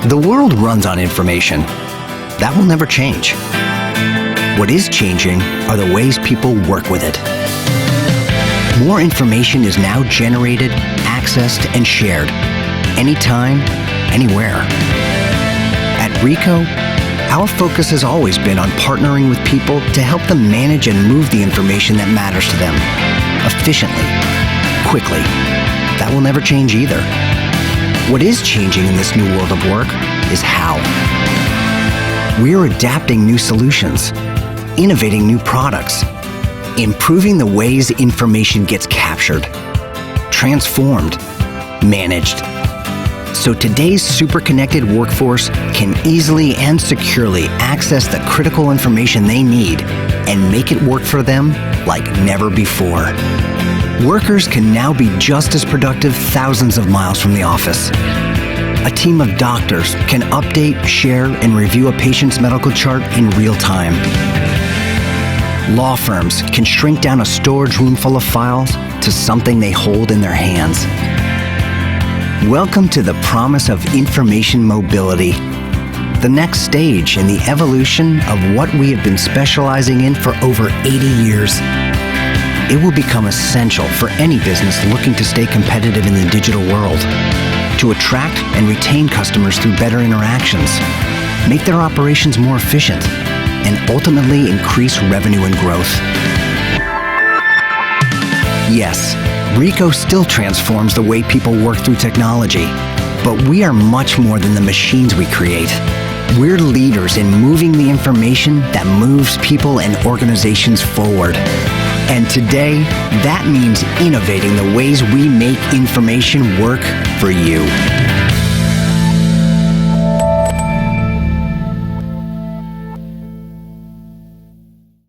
The world runs on information. That will never change. What is changing are the ways people work with it. More information is now generated, accessed, and shared, anytime, anywhere. At Ricoh, our focus has always been on partnering with people to help them manage and move the information that matters to them, efficiently, quickly. That will never change either. What is changing in this new world of work is how. We're adapting new solutions, innovating new products, improving the ways information gets captured, transformed, managed. So today's super connected workforce can easily and securely access the critical information they need and make it work for them like never before. Workers can now be just as productive thousands of miles from the office. A team of doctors can update, share, and review a patient's medical chart in real time. Law firms can shrink down a storage room full of files to something they hold in their hands. Welcome to the promise of information mobility, the next stage in the evolution of what we have been specializing in for over 80 years. It will become essential for any business looking to stay competitive in the digital world, to attract and retain customers through better interactions, make their operations more efficient, and ultimately increase revenue and growth. Yes, Ricoh still transforms the way people work through technology, but we are much more than the machines we create. We're leaders in moving the information that moves people and organizations forward. And today, that means innovating the ways we make information work for you.